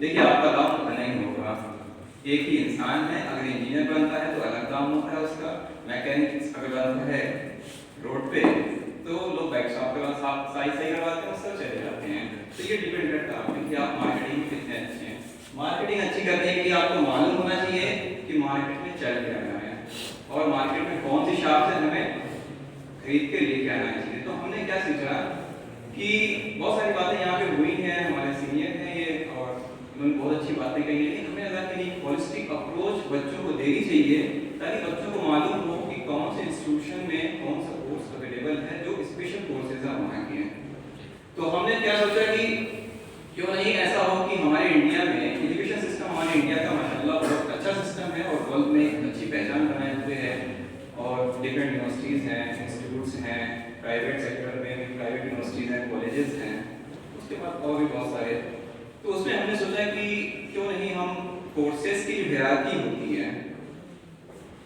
देखिए आपका काम तो बना ही होगा, एक ही इंसान है, अगर इंजीनियर बनता है तो अलग काम होता है उसका, मैकेनिक अगर बनता है रोड पे तो लोग बाइक शॉप पे सही करवाते हैं, उससे चले जाते हैं। तो ये डिपेंड करता है कि आप मार्केटिंग में कितने अच्छे हैं। मार्केटिंग अच्छी करने के लिए आपको मालूम होना चाहिए कि मार्केट में चल क्या रहा है और मार्केट में कौन सी शॉप से हमें खरीद के लेके आना चाहिए। तो हमने क्या सीखा कि बहुत सारी बातें यहाँ पे हुई हैं, हमारे सीनियर हैं ये और उन्होंने बहुत अच्छी बातें कही, लेकिन हमें लगा कि एक होलिस्टिक अप्रोच बच्चों को देनी चाहिए ताकि बच्चों को मालूम हो कि कौन से इंस्टीट्यूशन में कौन सा कोर्स अवेलेबल है जो स्पेशल कोर्सेज हैं वहाँ के। तो हमने क्या सोचा कि क्यों नहीं ऐसा हो कि हमारे इंडिया में एजुकेशन सिस्टम, हमारे इंडिया का माशाल्लाह बहुत अच्छा सिस्टम है और वर्ल्ड में अच्छी पहचान बनाए हुए है और डिफरेंट यूनिवर्सिटीज़ हैं, इंस्टीट्यूट्स हैं, प्राइवेट सेक्टर में भी प्राइवेट यूनिवर्सिटीज़ हैं, कॉलेजेस हैं, उसके बाद और भी बहुत सारे। तो उसमें हमने सोचा कि क्यों नहीं हम कोर्सेज की जो हायरार्की होती है,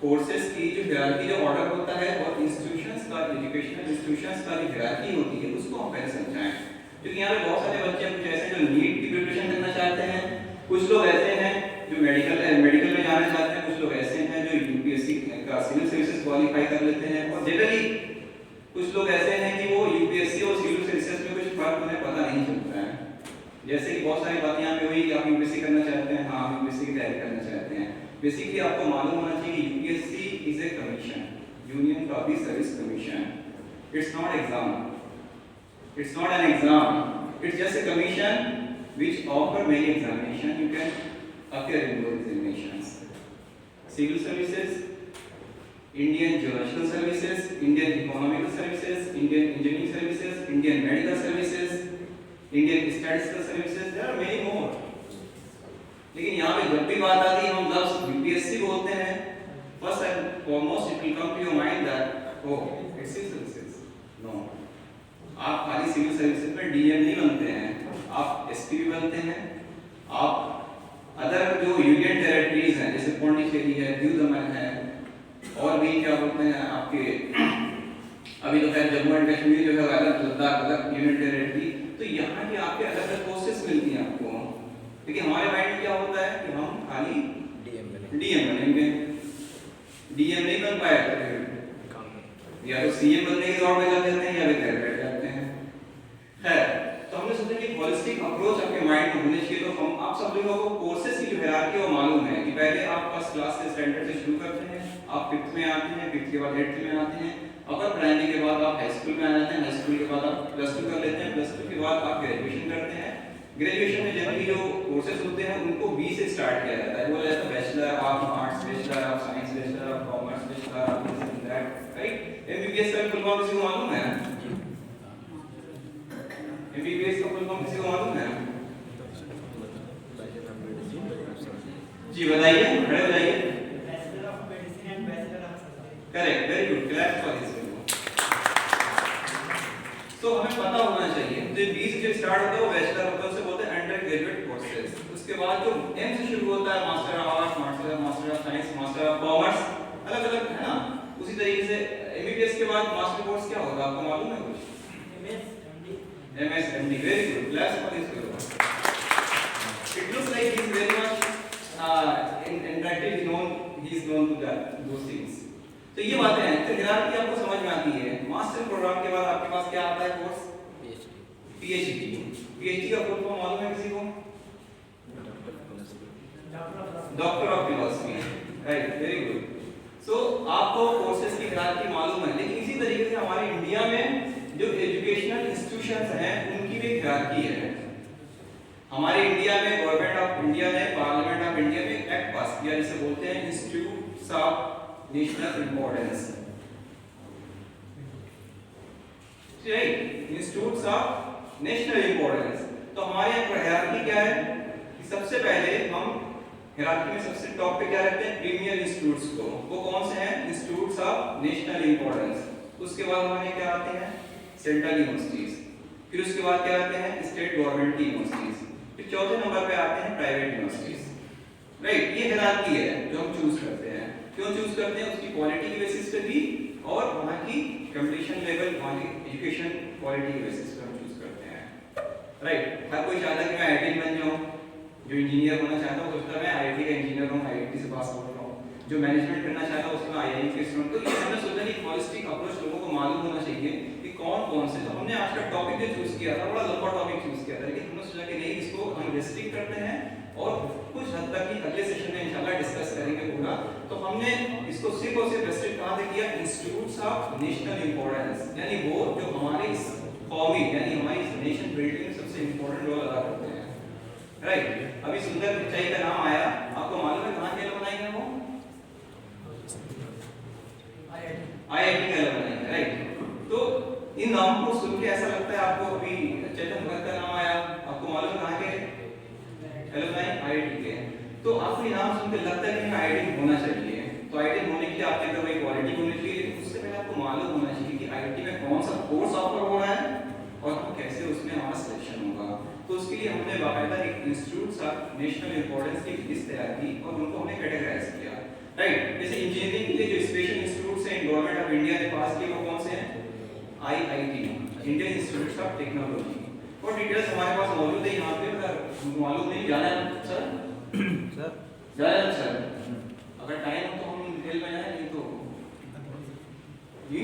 कोर्सेज की जो हायरार्की जो ऑर्डर होता है और इंस्टीट्यूशंस का, एजुकेशनल इंस्टीट्यूशंस का जो हायरार्की होती है उसको हम पहले समझाएं। क्योंकि यहाँ पे बहुत सारे बच्चे कुछ ऐसे जो नीट की प्रिपरेशन करना चाहते हैं, कुछ लोग ऐसे हैं जो मेडिकल में जाना चाहते हैं, कुछ लोग ऐसे हैं जो यूपीएससी का सिविल सर्विसेज क्वालिफाई कर लेते हैं और जनरली कुछ लोग ऐसे हैं कि वो यूपीएससी और सिविल सर्विसेज में कुछ फर्क उन्हें पता नहीं चलता है। जैसे कि बहुत सारी बातें यहाँ पे हुई कि आप यूपीएससी करना चाहते हैं, हाँ यूपीएससी की तैयारी करना चाहते हैं। बेसिकली आपको मालूम होना चाहिए कि UPSC is a commission, union public service commission. It's not exam, it's not an exam, it's just a commission which offer many examination. You can appear in those examinations. Civil services, Indian geological services, Indian economical services, Indian engineering services, Indian medical services, Indian statistical services, there are many more. लेकिन यहाँ पे जब भी बात आती है हम लफ्ज़ यूपीएससी बोलते हैं, first and foremost it will come to your mind that oh it's civil services. No, आप खाली सिविल सर्विसेज में डीएम नहीं बनते हैं, आप एसपी भी बनते हैं, आप अदर जो यूनियन टेरिटरीज हैं जैसे पौंडीचेरी है, दीव दमन है और भी क्या बोलते हैं आपके अभी तो खैर जम्मू एंड कश्मीर जो है अलग, लद्दाख अलग यूनियन टेरिटरी, तो यहाँ के आपके अलग अलग कोर्सेज मिलती हैं आपको। लेकिन हमारे माइंड में क्या होता है कि हम खाली डीएम बनेंगे, डीएम नहीं बन पाए तो या तो सीएम बनने की दौड़ में लग जाते हैं या फिर बैठ जाते हैं। है तो हमने सोचा कि होलिस्टिक अप्रोच आपके माइंड में होनी चाहिए। तो हम आप सब लोगों को कोर्सेज की जो हायरार्की वो मालूम है कि पहले आप फर्स्ट क्लास के स्टैंडर्ड से शुरू करते हैं, आप 5th में आते हैं, 5th के बाद 8th में आते हैं, अपर प्राइमरी के बाद आप हाई स्कूल में आ जाते हैं, हाई स्कूल के बाद आप +2 कर लेते हैं, +2 के बाद आप ग्रेजुएशन करते हैं। ग्रेजुएशन में जनरली जो कोर्सेज होते हैं उनको बी से स्टार्ट किया जाता है, बोला जाता है bachelor of arts, bachelor of science, bachelor of commerce, bachelor of this and that, right. MBBS का फुल फॉर्म किसी को मालूम है? एमबीबीएस का फुल फॉर्म किसी को मालूम है? जी बताइए, खड़े हो जाइए। Bachelor of medicine and bachelor of surgery. Correct, very good, clap for this. तो हमें पता होना चाहिए जो बी से जो स्टार्ट होता है वो बैचलर होता है, उसे बोलते हैं अंडर ग्रेजुएट कोर्सेज। उसके बाद जो एम से शुरू होता है master of arts, master of science, master of commerce, अलग अलग है ना। उसी तरीके से एमबीबीएस के बाद मास्टर कोर्स क्या होगा आपको मालूम है कुछ? MSMD, very good, claps for this. It looks like he is very much interactive, he is known to that those things. तो ये बातें हैं, तो हायरार्की आपको समझ में आती है। मास्टर प्रोग्राम के बाद आपके पास क्या आता है कोर्स? पीएचडी। पीएचडी का फुल फॉर्म मालूम है किसी को? Doctor of philosophy, right, very good. So आपको कोर्सेज की हायरार्की मालूम है, लेकिन इसी तरीके से हमारे इंडिया में जो एजुकेशनल इंस्टीट्यूशंस हैं उनकी भी हायरार्की है। हमारे इंडिया में गवर्नमेंट ऑफ इंडिया ने, पार्लियामेंट ऑफ इंडिया में एक्ट पास किया जिसे बोलते हैं institutes of national importance, right, institutes of national importance. तो हमारे यहाँ हायरार्की क्या है कि सबसे पहले हम हायरार्की में सबसे टॉप पे क्या रखते हैं? प्रीमियर इंस्टीट्यूट्स को। वो कौन से हैं? Institutes of national importance. उसके बाद हमारे क्या आते हैं? Central universities. फिर उसके बाद क्या आते हैं? स्टेट गवर्नमेंट की यूनिवर्सिटीज। फिर चौथे नंबर पे आते हैं प्राइवेट यूनिवर्सिटीज, राइट। ये हायरार्की है जो हम चूज करते हैं। क्यों चूज करते हैं? उसकी क्वालिटी के बेसिस पे भी और वहाँ की कंपटीशन लेवल, वहाँ की एजुकेशन क्वालिटी के बेसिस पे हम चूज करते हैं, राइट। हर कोई चाहता है कि मैं आईआईटी बन जाऊँ, जो इंजीनियर होना चाहता है वो सोचता है मैं आईआईटी का इंजीनियर हूँ, आईआईटी से पास आउट हूँ। जो मैनेजमेंट करना चाहता है उसमें आईआईएम के स्टूडेंट। तो ये हमने सोचा कि होलिस्टिक अप्रोच लोगों को मालूम होना चाहिए कि कौन कौन से। तो हमने आज का टॉपिक जो चूज किया था बड़ा लंबा टॉपिक चूज किया था, लेकिन हमने सोचा कि नहीं, इसको हम रेस्ट्रिक्ट करते हैं और कुछ हद तक ही अगले सेशन में इंशाल्लाह डिस्कस करेंगे पूरा। तो हमने इसको सिर्फ और सिर्फ रेस्ट्रिक्ट कहाँ से किया, इंस्टीट्यूट्स ऑफ नेशनल इंपॉर्टेंस, यानी वो जो हमारे इस कौमी यानी हमारी इस नेशन बिल्डिंग में सबसे इंपॉर्टेंट रोल अदा करते हैं। राइट, अभी सुंदर पिचाई का नाम आया, आपको मालूम है कहाँ के एलुमनाई हैं वो? आईआईटी का एलुमनाई है। राइट, तो इन नाम को सुन के ऐसा लगता है आपको, अभी चेतन भगत का नाम आया, आपको मालूम है कहाँ के एलुमनाई? आईआईटी के। तो आपको ये नाम सुन के लगता है कि आईआईटी होना चाहिए। तो आईआईटी होने के लिए आपके अंदर वही क्वालिटी होनी चाहिए, लेकिन उससे पहले आपको मालूम होना चाहिए कि आईआईटी में कौन सा कोर्स ऑफर हो रहा है और हम कैसे उसमें हमारा सिलेक्शन होगा। तो उसके लिए हमने बाकायदा एक इंस्टीट्यूट्स ऑफ नेशनल इंपॉर्टेंस की लिस्ट तैयार की और उनको हमने कैटेगराइज किया। राइट, जैसे इंजीनियरिंग के लिए जो स्पेशल इंस्टीट्यूट्स हैं गवर्नमेंट ऑफ इंडिया ने पास किए वो कौन से हैं? IIT, Indian institute of technology. और डिटेल्स हमारे पास मौजूद है यहाँ पे, अगर मालूम नहीं जाना सर जाना सर, अगर टाइम हो तो हम डिटेल में जाए, नहीं तो जी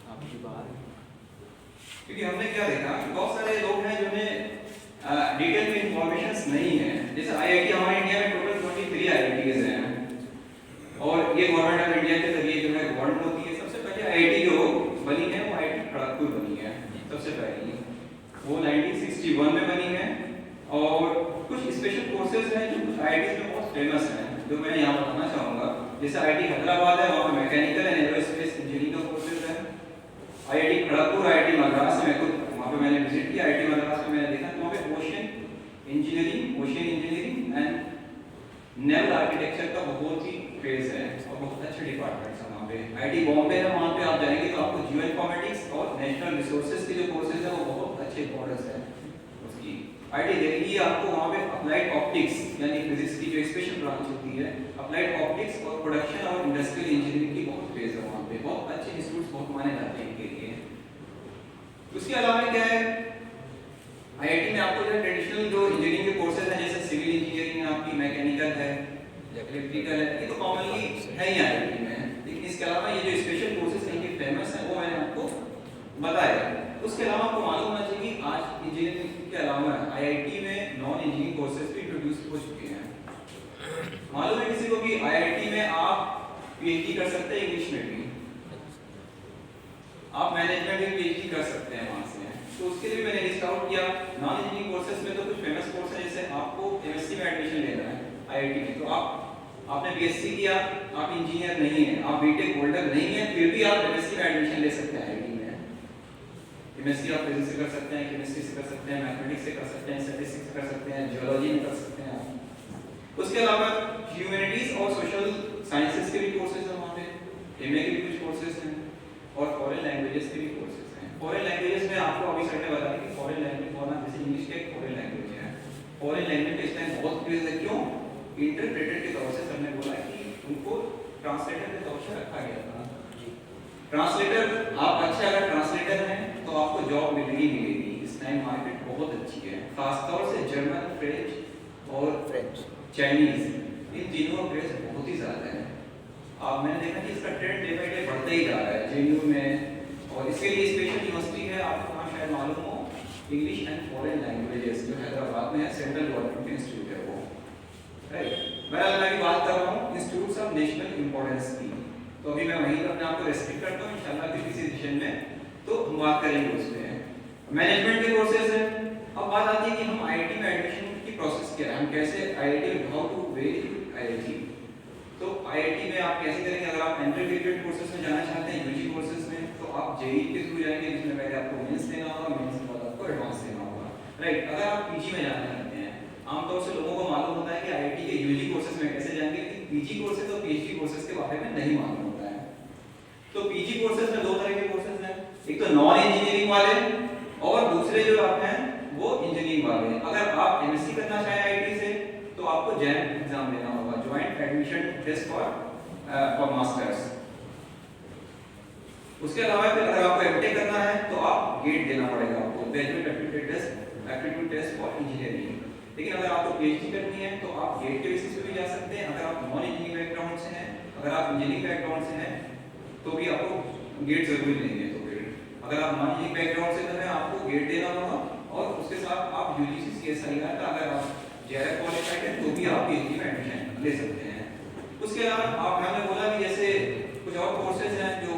आपकी बात। क्योंकि हमने क्या देखा कि बहुत सारे लोग हैं जिन्हें डिटेल में इंफॉर्मेशंस नहीं है। जैसे आईआईटी हमारे इंडिया में टोटल 23 आईआईटीज हैं और ये गवर्नमेंट ऑफ इंडिया के जरिए जो है गवर्नमेंट होती है। सबसे पहले आईआईटी जो बनी है वो आईआईटी खड़गपुर बनी है सबसे पहली, वो 1961 में बनी है। और कुछ स्पेशल कोर्सेज हैं जो कुछ आईआईटीज में बहुत फेमस हैं, जो मैं यहाँ बताना चाहूँगा। जैसे आईआईटी हैदराबाद है, वहाँ पे मैकेनिकल एंड एरोस्पेस इंजीनियरिंग का कोर्सेज है। आईआईटी खड़गपुर, आईआईटी मद्रास में खुद वहाँ पे मैंने विजिट किया, आईआईटी मद्रास में मैंने देखा कि वहाँ पे ocean engineering and naval architecture का बहुत ही क्रेज है और बहुत अच्छे डिपार्टमेंट्स हैं वहाँ पे। आईआईटी बॉम्बे है, वहाँ पे आप जाएंगे तो आपको जियो इन्फॉर्मेटिक्स और नेशनल रिसोर्सेज के जो कोर्सेज हैं वो बहुत अच्छे कोर्सेज हैं उसकी। आईआईटी दिल्ली आपको वहाँ पे अप्लाइड ऑप्टिक्स यानी फिजिक्स की जो स्पेशल ब्रांच होती है, अप्लाइड ऑप्टिक्स और प्रोडक्शन और इंडस्ट्रियल इंजीनियरिंग की बहुत क्रेज है वहाँ पे। बहुत अच्छे इंस्टीट्यूट्स बहुत माने जाते हैं इनके लिए। उसके अलावा क्या है, आईआईटी में आपको जो ट्रेडिशनल जो इंजीनियरिंग के कोर्सेज हैं जैसे सिविल इंजीनियरिंग है आपकी, मैकेनिकल है, इलेक्ट्रिकल है, ये तो कॉमनली है ही आईआईटी में। लेकिन इसके अलावा ये जो स्पेशल कोर्सेज इनके फेमस हैं वो मैंने आपको बताया। उसके अलावा आपको मालूम होना चाहिए कि आज इंजीनियरिंग के अलावा आईआईटी में नॉन इंजीनियरिंग कोर्सेज भी इंट्रोड्यूस हो चुके हैं। मालूम है किसी को कि आईआईटी में आप पीएचडी कर सकते हैं इंग्लिश में भी, आप मैनेजमेंट में पीएचडी कर सकते हैं वहां से। तो उसके लिए मैंने लिस्ट आउट किया। नॉन इंजीनियरिंग कोर्सेज में तो कुछ फेमस कोर्स है, जैसे आपको एमएससी में एडमिशन लेना है आईआईटी में, तो आपने बीएससी किया, आप इंजीनियर नहीं है, आप बीटेक होल्डर नहीं है, फिर भी आप एमएससी में एडमिशन ले सकते हैं आईआईटी में। एमएससी आप फिजिक्स से कर सकते हैं, केमिस्ट्री से कर सकते हैं, मैथमेटिक्स से कर सकते हैं, स्टैटिस्टिक्स से कर सकते हैं, जियोलॉजी में कर सकते हैं। उसके अलावा ह्यूमैनिटीज और सोशल साइंसेस के भी कोर्सेज हैं वहाँ पे, एमए के भी कुछ कोर्सेज हैं और फॉरेन लैंग्वेजेस के भी कोर्सेज हैं। फॉरेन लैंग्वेजेस में आपको अभी सर ने बताया कि फॉरेन लैंग्वेज बोलना, जैसे इंग्लिश का एक फॉरेन लैंग्वेज है। फॉरेन लैंग्वेज इस टाइम बहुत क्रेज है, क्यों? इंटरप्रेटर के तौर से सर ने बोला कि उनको ट्रांसलेटर के तौर से रखा गया था। ट्रांसलेटर, आप अच्छे अगर ट्रांसलेटर हैं तो आपको जॉब मिलेगी मिलेगी। इस टाइम मार्केट बहुत अच्छी है, खासतौर से जर्मन, फ्रेंच और चाइनीज, इन तीनों का क्रेज बहुत ही ज्यादा है। अब मैंने देखा कि इसका ट्रेंड डे बाय डे बढ़ता ही जा रहा है जेएनयू में। और इसके लिए स्पेशल यूनिवर्सिटी है, आपको वहाँ शायद मालूम हो, इंग्लिश एंड फॉरेन लैंग्वेजेस, जो हैदराबाद में है, सेंट्रल गवर्नमेंट इंस्टीट्यूट है वो। राइट, मैं की बात कर रहा हूँ इंस्टीट्यूट्स ऑफ नेशनल इंपॉर्टेंस की। तो अभी मैं वहीं अपने आप को रेस्ट्रिक्ट करता हूँ, इंशाल्लाह फिर किसी सेशन में तो हम बात करेंगे उस पे। मैनेजमेंट के कोर्सेज हैं। अब बात आती है कि हम आईआईटी में एडमिशन की प्रोसेस क्या है, हम कैसे आईआईटी में हाउ टू वेरी आईआईटी। तो आईआईटी में आप कैसे करेंगे, अगर आप एंट्री ग्रेजुएट कोर्सेज में जाना चाहते हैं यूजी कोर्सेज में, तो आप जेईई के थ्रू जाएंगे, जिसमें पहले आपको मेंस देना होगा, मेंस के बाद आपको एडवांस देना होगा। राइट, अगर आप पीजी में जाना चाहते हैं, आमतौर से लोगों को मालूम होता है कि आईआईटी के यूजी कोर्सेज में कैसे जाएंगे, लेकिन पीजी कोर्सेज और पीएचडी कोर्सेज के बारे में नहीं मालूम होता है। तो पीजी कोर्सेज में दो तरह के कोर्सेज हैं, एक तो नॉन इंजीनियरिंग वाले और दूसरे जो आप हैं वो इंजीनियरिंग वाले। अगर आप एमएससी करना चाहें आईआईटी से तो आपको जैम एग्जाम देना होगा, joint admission test for masters. उसके अलावा फिर अगर आपको एमटेक करना है तो आप गेट देना पड़ेगा आपको, graduate aptitude test for engineering. लेकिन अगर आपको पीएचडी करनी है तो आप गेट के बेसिस पे भी जा सकते हैं। अगर आप नॉन इंजीनियरिंग बैकग्राउंड से हैं, अगर आप इंजीनियरिंग बैकग्राउंड से हैं तो भी आपको गेट जरूरी नहीं है। तो फिर अगर आप नॉन इंजीनियरिंग बैकग्राउंड से हैं आपको गेट देना होगा और उसके साथ आप यूजीसी सीएसआईआर का अगर आप जेआरएफ क्वालिफाइड हैं तो भी आप पीएचडी में एडमिशन ले सकते हैं। उसके अलावा आप हमने बोला कि जैसे कुछ और कोर्सेज हैं जो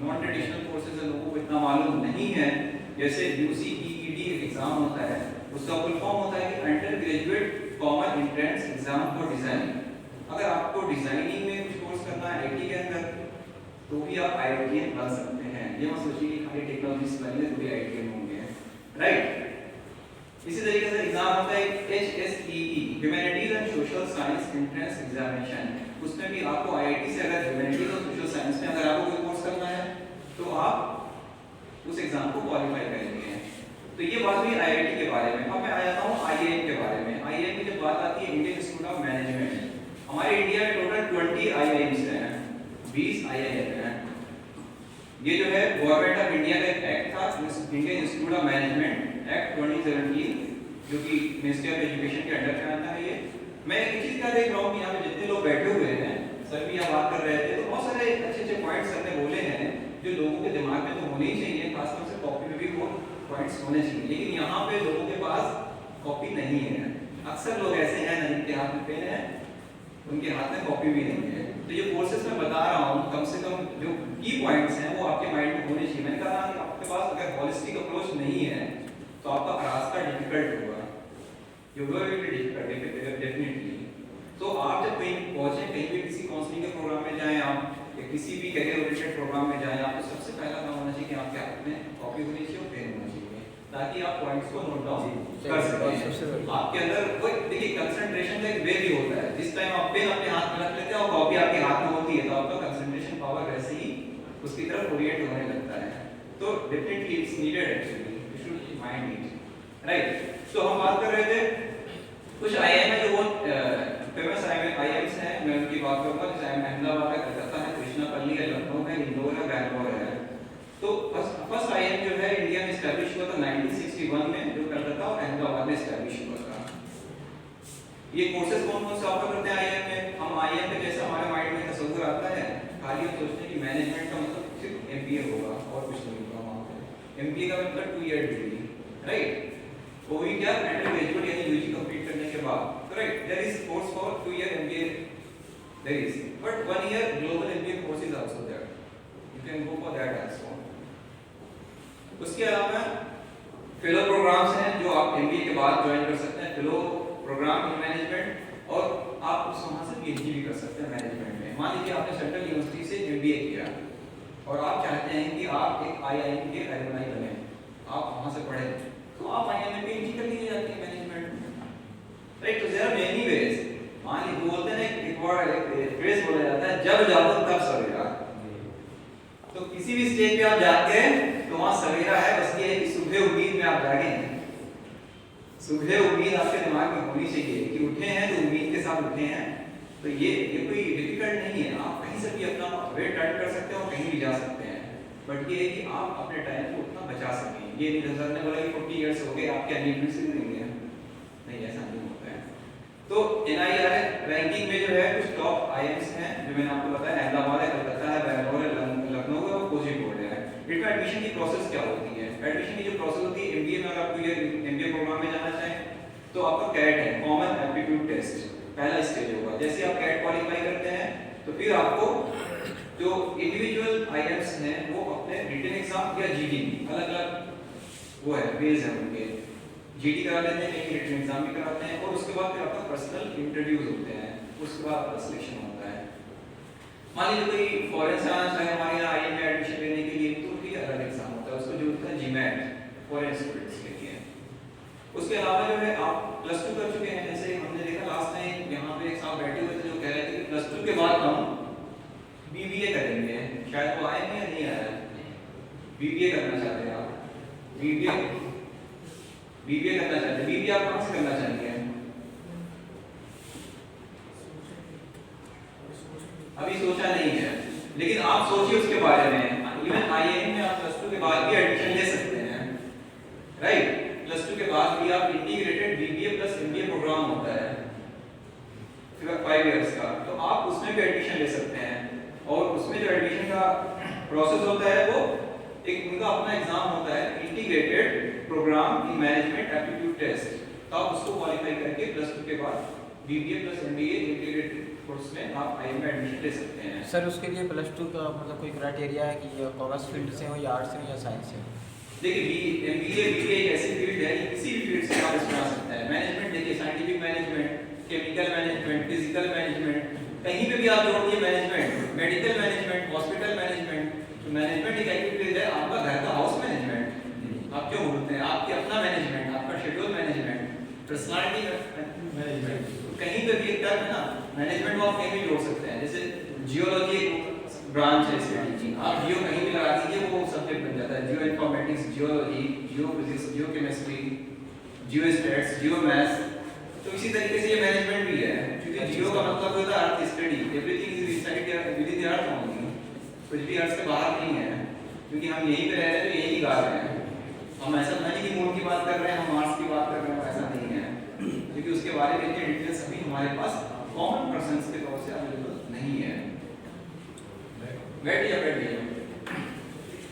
नॉन ट्रेडिशनल कोर्सेज है, लोगों को इतना मालूम नहीं है, जैसे यूसीईईडी एग्जाम होता है, उसका फुल फॉर्म होता है कि under graduate common entrance exam for designing. अगर आपको डिजाइनिंग में कुछ कोर्स करना है आईटी के अंदर तो भी आप आईआईटीएन बन सकते हैं। ये मत सोचिए कि खाली टेक्नोलॉजी से बने तो भी आईआईटीएन होंगे, राइट। इसी तरीके से एग्जाम होता है HSEE humanities and social science entrance examination. उसमें भी आपको आईआईटी से अगर ह्यूमैनिटीज और सोशल साइंस में अगर आपको कोई कोर्स करना है तो आप उस एग्जाम को क्वालिफाई करेंगे। तो ये बात हुई आईआईटी के बारे में। अब मैं आ जाता हूँ आईआईएम के बारे में। आईआईएम की जब बात आती है इंडियन इंस्टीट्यूट ऑफ मैनेजमेंट, हमारे इंडिया में टोटल 20 आईआईएम्स हैं, 20 आईआईएम हैं। ये जो है गवर्नमेंट ऑफ इंडिया का एक एक्ट था, Indian institute of management act 2017, जो कि मिनिस्ट्री ऑफ एजुकेशन के अंडर में आता है। ये मैं एक चीज क्या देख रहा हूँ कि यहाँ पे जितने लोग बैठे हुए हैं, सर भी यहाँ बात कर रहे थे, तो बहुत सारे अच्छे पॉइंट्स सर ने बोले हैं जो लोगों के दिमाग में तो होने ही चाहिए, खासतौर से कॉपी में भी वो पॉइंट्स होने चाहिए। लेकिन यहाँ पे लोगों के पास कॉपी नहीं है। अक्सर लोग ऐसे हैं ना जिनके हाथ में पेन है, उनके हाथ में कॉपी भी नहीं है। तो ये कोर्सेज मैं बता रहा हूँ, कम से कम जो की पॉइंट्स हैं वो आपके माइंड में होने चाहिए। मैंने कहा कि आपके पास अगर हॉलिस्टिक अप्रोच नहीं है तो आपका रास्ता डिफिकल्ट होगा, you will be difficult definitely. तो आप जब कहीं पहुंचे, कहीं भी किसी काउंसलिंग के प्रोग्राम में जाएं आप या किसी भी करियर ओरिएंटेड प्रोग्राम में जाएं, आपको सबसे पहला काम होना चाहिए कि आपके हाथ में कॉपी होनी चाहिए और पेन होना चाहिए, ताकि आप पॉइंट्स को नोट डाउन कर सकें। आपके अंदर कोई देखिए कंसंट्रेशन का एक वे भी होता है। जिस टाइम आप पेन अपने हाथ में रख लेते हैं और कॉपी आपके हाथ में होती है तो आपका कंसंट्रेशन पावर वैसे ही उसकी तरफ ओरिएंट होने लगता है। तो definitely it's needed, actually you should mind it, right. तो हम बात कर रहे थे कुछ आईआईएम है जो बहुत फेमस आईआईएम्स हैं। मैं उनकी बात करूंगा, जैसे अहमदाबाद है, कलकत्ता है, कृष्णापल्ली है, लखनऊ है, इंदौर है, बैंगलोर है। तो फर्स्ट आईआईएम जो है इंडिया में एस्टैब्लिश हुआ था 1961 में, जो कलकत्ता और अहमदाबाद में एस्टैब्लिश हुआ था। ये कोर्सेज कौन कौन से ऑफर करते हैं आईआईएम में? हम आईआईएम में जैसे हमारे माइंड में तस्वीर आता है, खाली हम सोचते हैं कि मैनेजमेंट का मतलब सिर्फ एमबीए होगा और कुछ नहीं होगा वहाँ पे। एमबीए का मतलब 2 ईयर डिग्री, राइट। वो भी क्या, अंडर ग्रेजुएट यानी यूजी कंप्लीट करने के बाद, right. There is course for 2 year MBA, there is, but 1 year global MBA course is also there, you can go for that also. उसके अलावा फेलो प्रोग्राम्स हैं जो आप एमबीए के बाद ज्वाइन कर सकते हैं, फेलो प्रोग्राम इन मैनेजमेंट, और आप उस वहां से पीएचडी भी कर सकते हैं मैनेजमेंट में। मान लीजिए आपने सेंट्रल यूनिवर्सिटी से एमबीए किया और आप चाहते हैं कि आप एक आईआईएम के एलुमनाई बने, आप वहां से पढ़े, तो आप आईआईएम में पीएचडी कर लीजिए जाती है मैनेजमेंट, राइट। तो देयर आर मेनी वेज। मान लीजिए बोलते हैं एक वर्ड, एक फ्रेज बोला जाता है, जब जागो तब सवेरा। तो किसी भी स्टेज पे आप जाते हैं तो वहां सवेरा है, बस ये है कि सुबह उम्मीद में आप जागें। सुबह उम्मीद आपके दिमाग में होनी चाहिए कि उठे हैं तो उम्मीद के साथ उठे हैं। तो ये कोई डिफिकल्ट नहीं है, आप कहीं से भी अपना वे टर्न कर सकते हैं और कहीं भी जा सकते हैं। बट ये है कि आप अपने टाइम को उतना बचा सकें। ये नहीं सर ने बोला कि 40 इयर्स हो गए आप क्या नींद से देंगे, नहीं, ऐसा नहीं होता है। तो एनआईआर रैंकिंग में जो है कुछ टॉप आईआईएम्स हैं जो मैंने आपको बताया, अहमदाबाद है, कलकत्ता है, बैंगलोर है, लखनऊ है और कोझिकोड है। इनका एडमिशन की प्रोसेस क्या होती है? एडमिशन की जो प्रोसेस होती है, एमबीए में अगर आपको ये एमबीए प्रोग्राम में जाना चाहें तो आपका कैट है, कॉमन एप्टीट्यूड टेस्ट, पहला स्टेज होगा। जैसे आप कैट क्वालीफाई करते हैं तो फिर आपको जो इंडिविजुअल आईआईएम्स हैं वो अपने रिटन एग्जाम या जीडी, अलग-अलग वो है बेस है उनके, जीडी करा लेते हैं, कहीं रिटन एग्जाम भी कराते हैं और उसके बाद फिर आपका पर्सनल इंटरव्यूज होते हैं, उसके बाद आपका सिलेक्शन होता है। मान लीजिए कोई फॉरेन से आना चाहे हमारे यहाँ आईआईएम में एडमिशन लेने के लिए, तो भी अलग एग्जाम होता है, उसको जो होता है जीमैट, फॉरेन स्टूडेंट्स के लिए। उसके अलावा जो है आप प्लस 2 कर चुके हैं, जैसे हमने देखा लास्ट टाइम यहाँ पे एक साहब बैठे हुए थे जो कह रहे थे कि प्लस 2 के बाद हम बीबीए करेंगे, शायद वो आए नहीं या नहीं आया, बीबीए करना चाहते हैं आप, बीबीए करना चाहते हैं, बीबीए आप कहाँ से करना चाहेंगे? अभी सोचा नहीं है, लेकिन आप सोचिए उसके बारे में। इवन आईआईएम में आप प्लस 2 के बाद भी एडमिशन ले सकते हैं, राइट। प्लस 2 के बाद भी आप integrated BBA plus program in management aptitude test, तो आप उसको क्वालिफाई करके प्लस 2 के बाद BBA plus MBA integrated course में आप आईआईएम में एडमिशन ले सकते हैं। सर उसके लिए प्लस टू का मतलब कोई क्राइटेरिया है कि ये कॉमर्स फील्ड से हो या आर्ट्स से हो या साइंस से हो? देखिए एमबीए बीबीए एक ऐसी फील्ड है कि किसी भी फील्ड से आप इसमें आ सकते हैं। मैनेजमेंट देखिए scientific management, chemical management, physical management, कहीं पे भी आप जोड़िए management, medical management, hospital management. तो मैनेजमेंट एक ऐसी फील्ड है, आपका घर का हाउस मैनेजमेंट आप क्यों बोलते हैं, आपके अपना मैनेजमेंट, आपका शेड्यूल मैनेजमेंट, पर्सनालिटी मैनेजमेंट, कहीं पे भी एक टर्म है ना मैनेजमेंट को आप कहीं भी जोड़ सकते हैं। जैसे जियोलॉजी एक ब्रांच है इसकी टीचिंग, आप जियो कहीं भी लगा दीजिए वो सब्जेक्ट बन जाता है। जियो इन्फॉर्मेटिक्स, जियोलॉजी, जियो फिजिक्स, जियो केमिस्ट्री, जियो स्टैट्स, जियो मैथ्स। तो इसी तरीके से ये मैनेजमेंट भी है, क्योंकि जियो का मतलब होता है earth study, everything is resided within the earth only, कुछ भी अर्थ से बाहर नहीं है, क्योंकि हम यहीं पे रह रहे हैं तो यही गा रहे हैं। हम ऐसा नहीं कि मून की बात कर रहे हैं, हम मार्स की बात कर रहे हैं, ऐसा नहीं है, क्योंकि उसके बारे में इतनी डिटेल्स अभी हमारे पास कॉमन पर्सन्स के तौर से अवेलेबल नहीं है। बैठिए।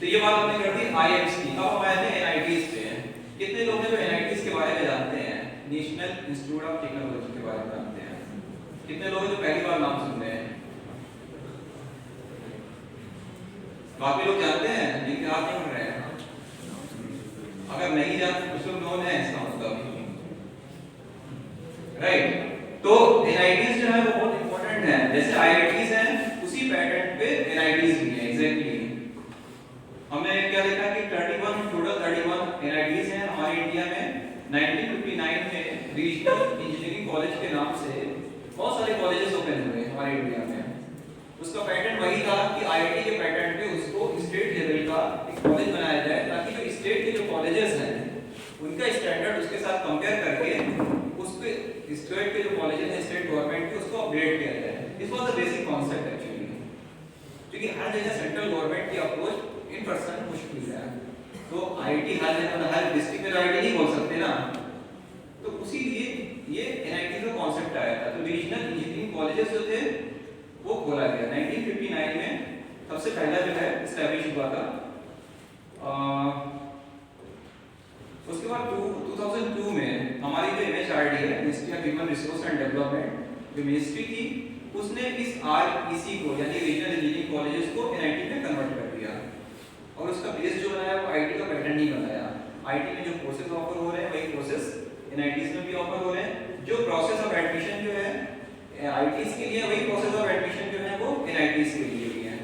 तो ये बात हमने कर दी आईआईएम्स की। अब हम आते हैं एनआईटीज पे। कितने लोग हैं जो एनआईटीज के बारे में जानते हैं, नेशनल इंस्टीट्यूट ऑफ टेक्नोलॉजी के बारे में जानते हैं? कितने लोग हैं जो पहली बार नाम सुन रहे हैं? बाकी लोग जानते हैं लेकिन आप नहीं सुन रहे हैं। अगर नहीं जानते कुछ लोग नोन है इसका मतलब, राइट। तो एनआईटीज जो है वो बहुत इंपॉर्टेंट है, जैसे आईआईटीज हैं उसी पैटर्न पे एनआईटीज भी हैं। एग्जैक्टली हमने क्या देखा कि 31 टोटल 31 एनआईटीज हैं हमारे इंडिया में। 1959 में रीजनल इंजीनियरिंग कॉलेज के नाम से बहुत सारे कॉलेजेस ओपन हुए हमारे इंडिया में। उसका पैटर्न वही था कि आईआईटी के पैटर्न पे उसको स्टेट लेवल का एक कॉलेज बनाया जाए, ताकि जो स्टेट के जो कॉलेजेस हैं उनका स्टैंडर्ड उसके साथ कंपेयर करके उसके स्टेट के जो कॉलेजेस हैं स्टेट गवर्नमेंट के उसको अपग्रेड किया जाए। This was the basic concept actually, क्योंकि हर जगह सेंट्रल गवर्नमेंट की अप्रोच इन पर्सन मुश्किल है। तो आईआईटी हर जगह हर डिस्ट्रिक्ट में आईआईटी नहीं बोल सकते ना, तो उसी लिए ये एनआईटी का कांसेप्ट आया था। तो रीजनल इंजीनियरिंग कॉलेजेस जो थे वो खोला गया 1959 में, सबसे पहला जो है एस्टैब्लिश हुआ था। उसके बाद 2002 में हमारी जो एमएचआरडी है, ministry of human resource and development, जो मिनिस्ट्री थी, उसने इस आरईसी को यानी रीजनल इंजीनियरिंग कॉलेजेस को एनआईटी में कन्वर्ट कर दिया, और उसका बेस जो बनाया वो आईटी का पैटर्न नहीं बनाया। आईटी में जो कोर्सेज ऑफर हो रहे हैं वही कोर्सेज एनआईटीज में भी ऑफर हो रहे हैं। जो प्रोसेस ऑफ एडमिशन जो है आईटीज के लिए, वही प्रोसेस ऑफ एडमिशन जो है वो एनआईटीज के लिए भी है,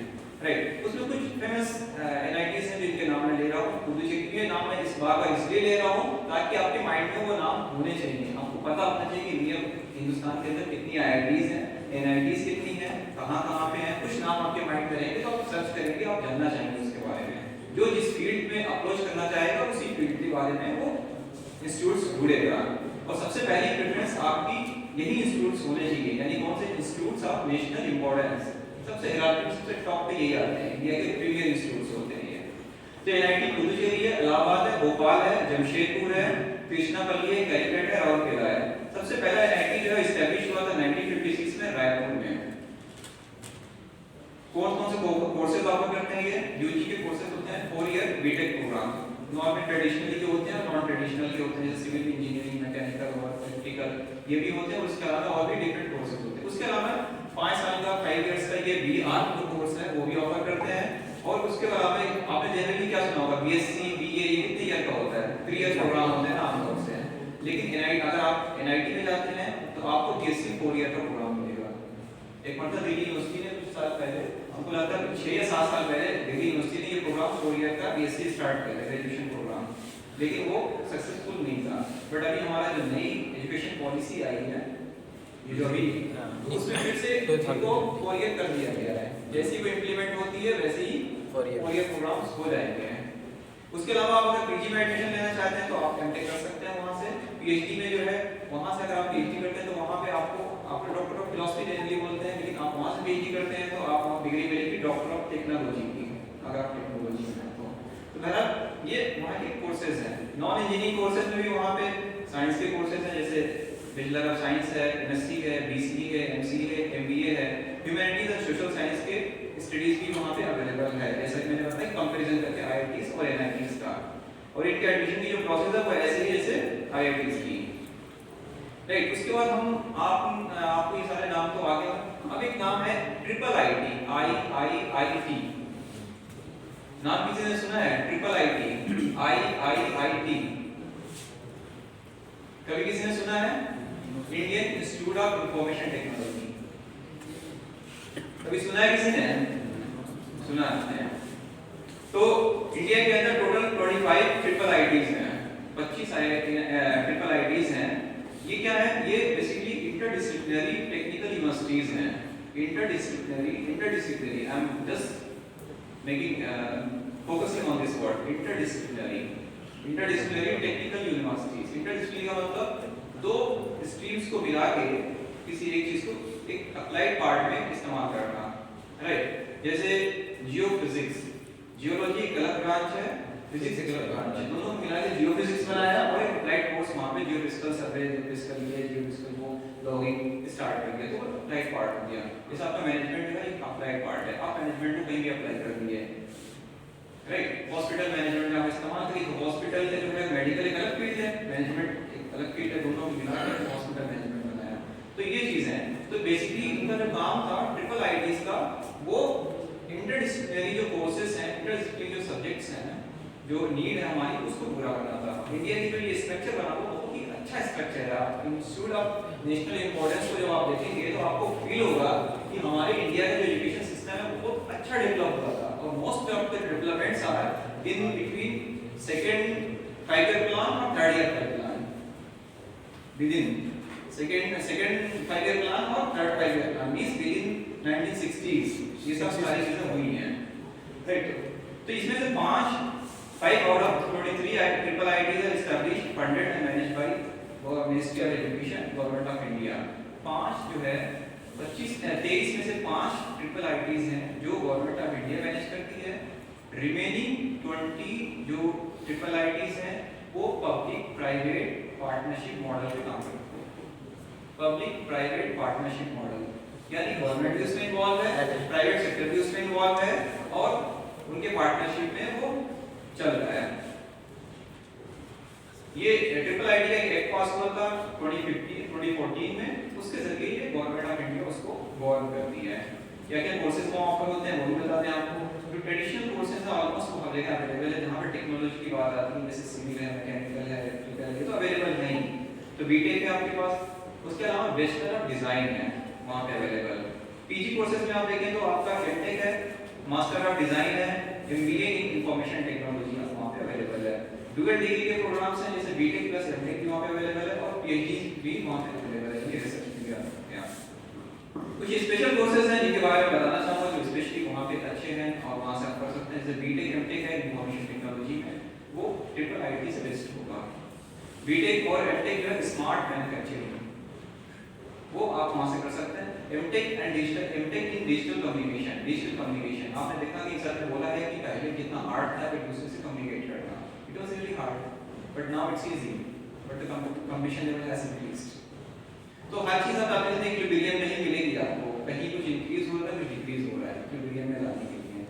राइट। उसमें कुछ फेमस एनआईटीज हैं जिनके नाम मैं ले रहा हूँ। पुदुचेरी नाम मैं इस बार का इसलिए ले रहा हूँ ताकि आपके माइंड में वो नाम होने चाहिए, आपको पता होना चाहिए कि रियल हिंदुस्तान के अंदर कितनी आईआईटीज हैं, एनआईटीज कितनी हैं, कहाँ पे हैं। कुछ नाम आपके माइंड में रहेंगे तो आप सर्च करेंगे, आप जानना चाहेंगे उसके बारे में। जो जिस फील्ड में अप्रोच करना चाहेगा उसी फील्ड के बारे में वो इंस्टीट्यूट्स ढूंढेगा, और सबसे पहली प्रेफरेंस आपकी यही इंस्टीट्यूट्स होने चाहिए। यानी कौन से इंस्टीट्यूट्स ऑफ नेशनल इंपॉर्टेंस, सबसे हिरारकी सबसे टॉप पे यही आते हैं, इंडिया के प्रीमियर इंस्टीट्यूट्स होते हैं ये। तो एनआईटी पुदुचेरी है, इलाहाबाद है, भोपाल है, जमशेदपुर है, कृष्णापल्ली है, कैलकट है, राउरकेला है। सबसे पहला एनआईटी जो है एस्टैब्लिश हुआ था 1956 में रायपुर में। कौन से कोर्सेज ऑफर करते हैं ये? यूजी के कोर्सेज होते हैं 4 year BTech program, normal traditionally जो होते हैं, नॉन ट्रेडिशनल के होते हैं, जैसे सिविल इंजीनियरिंग, मैकेनिकल और इलेक्ट्रिकल, ये भी होते हैं। उसके अलावा और भी डिफरेंट कोर्सेज होते हैं। उसके अलावा 5 साल का 5 इयर्स का ये बीआर जो कोर्स है वो भी ऑफर करते हैं। और उसके अलावा आपने जनरली क्या सुना होगा, बीएससी, बीए, ये कितने ईयर का होता है? 3 ईयर प्रोग्राम होता है ना आमतौर से। लेकिन एनआईटी, अगर आप एनआईटी में जाते हैं तो आपको बीएससी 4 ईयर का प्रोग्राम मिलेगा। एक मतलब दिल्ली यूनिवर्सिटी ने कुछ साल पहले, हमको लगता है 6 या 7 साल पहले दिल्ली यूनिवर्सिटी ने ये प्रोग्राम 4 ईयर का बीएससी स्टार्ट किया, ग्रेजुएशन प्रोग्राम, लेकिन वो सक्सेसफुल नहीं था। बट अभी हमारा जो नई एजुकेशन पॉलिसी आई है, ये जो अभी उसमें फिर से इसको 4 ईयर कर दिया गया है। जैसी वो इंप्लीमेंट होती है वैसे ही 4 ईयर प्रोग्राम्स हो जाएंगे। उसके अलावा आप अगर पीजी में एडमिशन लेना चाहते हैं तो आप एमटेक कर सकते हैं वहां से। पीएचडी में जो है वहां से अगर आप पीएचडी करते हैं तो वहां पे आपको डॉक्टर ऑफ फिलॉसफी जनरली बोलते हैं, लेकिन आप वहां से पीएचडी करते हैं तो आप वहां डिग्री मिलेगी डॉक्टर ऑफ टेक्नोलॉजी की, अगर आप टेक्नोलॉजी में हैं तो बहरहाल ये वहां के कोर्सेज हैं। नॉन इंजीनियरिंग कोर्सेज में भी वहां पे साइंस के कोर्सेज हैं, जैसे बैचलर ऑफ साइंस है, एमएससी है, बीसीई है, एमसीए है, एमबीए है, ह्यूमैनिटीज एंड सोशल साइंस के स्टडीज भी वहां पे अवेलेबल है। जैसा कि मैंने बताया कंपैरिजन करके आईआईटीज और एनआईटीज का। और इनके एडमिशन की जो प्रोसेस है वो ऐसे ही जैसे आईआईटीज की, राइट। उसके बाद हम आपको ये सारे नाम तो आ गए। अब एक नाम है ट्रिपल आईटी, IIIT। नाम किसी ने सुना है ट्रिपल आईटी, IIIT? कभी किसी ने सुना है? Indian institute of information technology, कभी सुना है किसी ने? सुना है। तो इंडिया के अंदर टोटल 25 ट्रिपल आईटीज हैं, 25 ट्रिपल आईटीज हैं। ये क्या है? ये बेसिकली इंटरडिसिप्लिनरी टेक्निकल यूनिवर्सिटीज हैं। Interdisciplinary I am just making focusing on this word, interdisciplinary technical universities. Interdisciplinary का मतलब दो स्ट्रीम्स को मिला के किसी एक चीज को एक अप्लाइड पार्ट में इस्तेमाल करना, राइट। जैसे जियोफिजिक्स, जियोलॉजी एक अलग ब्रांच है, फिजिक्स एक अलग ब्रांच है, दोनों को मिला के जियोफिजिक्स बनाया और एक अप्लाइड कोर्स वहां पे जियोफिजिकल सर्वे, जियोफिजिकल वो लॉगिंग स्टार्ट कर दिया, तो अप्लाइड पार्ट हो गया। जैसे आपका मैनेजमेंट का एक अप्लाइड पार्ट है, आप मैनेजमेंट को कहीं भी अप्लाई कर दिए, राइट। हॉस्पिटल मैनेजमेंट में आप इस्तेमाल करिए, तो हॉस्पिटल जो है मेडिकल एक अलग फील्ड है, मैनेजमेंट एक अलग फील्ड है, दोनों को मिला के हॉस्पिटल मैनेजमेंट बनाया। तो ये चीज है। तो बेसिकली इनका जो काम था ट्रिपल आईटीज का, वो इंटरडिसिप्लिनरी जो कोर्सेज हैं, इंटरडिसिप्लिनरी जो सब्जेक्ट्स हैं, जो नीड है हमारी, उसको पूरा करना था। इंडिया की जो ये स्ट्रक्चर बना वो बहुत ही अच्छा स्ट्रक्चर है। आप इंस्टीट्यूट ऑफ नेशनल इंपॉर्टेंस को जब आप देखेंगे तो आपको फील होगा कि हमारे इंडिया का जो एजुकेशन सिस्टम है वो बहुत अच्छा डेवलप हुआ था, और most of the developments are in between second 5-year plan और 3rd-year plan, within second 5-year plan और 3rd 5-year plan, means within 1960s ये सब सारी चीजें हुई हैं, राइट। तो इसमें से 5 out of 23 triple ITs are established, funded and managed by ministry of education, government of India. 5 जो है 23 में से 5 ट्रिपल आईटीज हैं जो गवर्नमेंट ऑफ इंडिया मैनेज करती है। रिमेनिंग 20 जो ट्रिपल आईटीज हैं वो पब्लिक प्राइवेट पार्टनरशिप मॉडल पे काम करते हैं। पब्लिक प्राइवेट पार्टनरशिप मॉडल, यानी गवर्नमेंट भी उसमें इन्वॉल्व है, प्राइवेट सेक्टर भी उसमें इन्वॉल्व है, और उनके पार्टनरशिप में वो चल रहा है। ये ट्रिपल आईटी का एक पास हुआ था 2014 में, उसके जरिए ये गवर्नमेंट ऑफ इंडिया उसको गवर्न करती है। क्या क्या कोर्सेज वहाँ ऑफर होते हैं वो भी बताते हैं आपको। जो ट्रेडिशनल कोर्सेज है ऑलमोस्ट वो हर जगह अवेलेबल है, जहाँ पर टेक्नोलॉजी की बात आती है, जैसे सिविल है, मैकेनिकल है, इलेक्ट्रिकल है, ये तो अवेलेबल नहीं। तो बीटेक है आपके पास, उसके अलावा बैचलर ऑफ डिजाइन है वहाँ पे अवेलेबल। पीजी कोर्सेज में आप देखें तो आपका एमटेक है, मास्टर ऑफ डिजाइन है, एमबीए इन इंफॉर्मेशन टेक्नोलॉजी वहाँ पे अवेलेबल है। डुअल डिग्री के प्रोग्राम्स हैं जैसे बीटेक प्लस एमटेक भी वहाँ पे अवेलेबल है, और पीएचडी भी वहाँ पे अवेलेबल है। ये रिसर्च भी आ सकते हैं। कुछ स्पेशल कोर्सेज हैं जिनके बारे में बताना चाहूँगा जो स्पेशली वहाँ पे अच्छे हैं और वहाँ से आप कर सकते हैं। जैसे बीटेक एमटेक है इंफॉर्मेशन टेक्नोलॉजी में, वो ट्रिपल आईटी से बेस्ट होगा। बीटेक और एमटेक जो है स्मार्ट मैन्युफैक्चरिंग, वो आप वहाँ से कर सकते हैं। एमटेक इन डिजिटल कम्युनिकेशन, आपने देखा कि सर ने बोला है कि पहले कितना हार्ड था एक दूसरे से कम्युनिकेट करना, it was really hard, but now it's easy, but the communication level has increased. तो हर चीज आप आपने देखा इक्विलिब्रियम नहीं मिलेगी आपको, कहीं कुछ इंक्रीज हो रहा है, कुछ डिक्रीज हो रहा है, इक्विलिब्रियम में लाने के लिए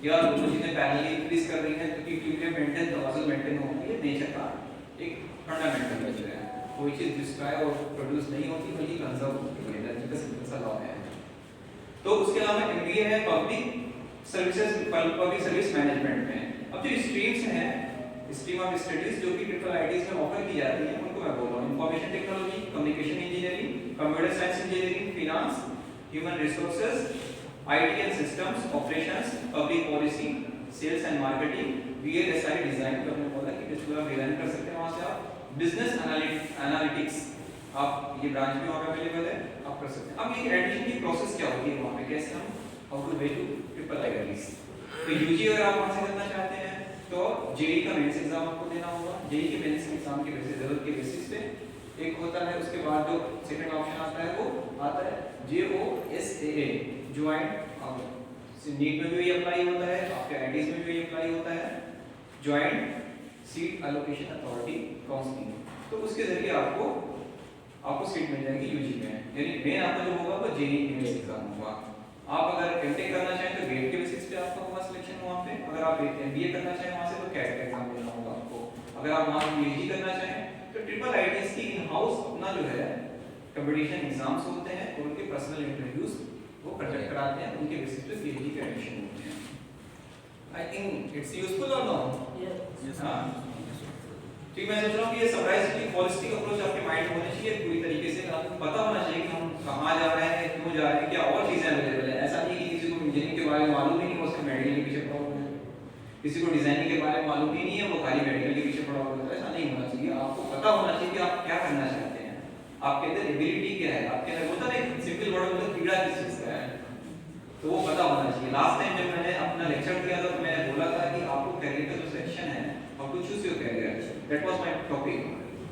या दोनों चीजें पैरेलली इंक्रीज कर रही हैं, क्योंकि इक्विलिब्रियम मेंटेन तवाज़ुन मेंटेन होती है, नेचर का एक फंडामेंटल नेचर है। कोई चीज डिस्ट्रॉय और प्रोड्यूस नहीं होती बल्कि कंजर्व होती है, एनर्जी का सिंपल सा लॉ है। तो उसके अलावा एमबीए है पब्लिक सर्विस मैनेजमेंट में। अब जो स्ट्रीम्स हैं, स्ट्रीम ऑफ स्टडीज जो कि ट्रिपल आईटीज में ऑफर की जाती हैं, उनको मैं बोल रहा हूँ। Information technology, communication engineering, computer science engineering, finance, human resources, IT and systems, operations, public policy, sales and marketing, BSI design, तो मैंने बोला कि पूरा डिजाइन कर सकते हैं वहां से आप। बिजनेस एनालिटिक्स, आप ये ब्रांच भी वहाँ पे अवेलेबल है, आप कर सकते हैं। अब ये एडमिशन की प्रोसेस क्या होती है वहाँ पे, कैसे हम how to way to triple ITs. तो यूजी अगर आप वहाँ से करना चाहते हैं तो जेईई का मेंस एग्जाम आपको देना होगा। जेईई के मेंस एग्जाम के बेसिस, जरूरत के बेसिस पे एक होता है, उसके बाद जो सेकंड ऑप्शन आता है वो आता है JOSAA, ज्वाइंट। नीट में भी अप्लाई होता है, आपके आईटीज में भी अप्लाई होता है, joint seat allocation authority counselling. तो उसके जरिए आपको सीट मिल जाएगी यूजी में, यानी मेन आपका जो होगा वो जेईई मेंस एग्जाम होगा। आप अगर एमटेक करना चाहें तो गेट के बेसिस पे आपका होगा सिलेक्शन कंपटीशन वहाँ पे, अगर आप MBA करना चाहें वहाँ से तो कैट का एग्जाम देना होगा आपको, अगर आप वहाँ PhD करना चाहें तो ट्रिपल IITs की इन हाउस अपना जो है कंपटीशन एग्जाम्स होते हैं और उनके पर्सनल इंटरव्यूज वो कंडक्ट कराते हैं, उनके बेसिस पे PhD के एडमिशन होते हैं। आई थिंक इट्स यूजफुल और नॉट? Yes. हाँ, ठीक। मैं सोच रहा हूँ कि ये सरप्राइजिंगली होलिस्टिक अप्रोच आपके माइंड में होना चाहिए पूरी तरीके से, आपको पता होना चाहिए कि हम कहाँ जा रहे हैं, क्यों जा रहे हैं, क्या और चीजें अवेलेबल है। ऐसा नहीं कि किसी को इंजीनियरिंग के बारे में मालूम ही नहीं, वो उसके मेडिकल के पीछे पड़ा हुआ है, किसी को डिजाइनिंग के बारे में मालूम ही नहीं है, वो खाली मेडिकल के पीछे पड़ा हुआ है। ऐसा नहीं होना चाहिए, आपको पता होना चाहिए कि आप क्या करना चाहते हैं, आपके अंदर एबिलिटी क्या है, आपके अंदर होता है एक सिंपल वर्ड मतलब कीड़ा किस चीज का है, तो वो पता होना चाहिए। लास्ट टाइम जब मैंने अपना लेक्चर दिया था तो मैंने बोला था कि आपको करियर का जो सेक्शन है, how to choose your career, that was my topic.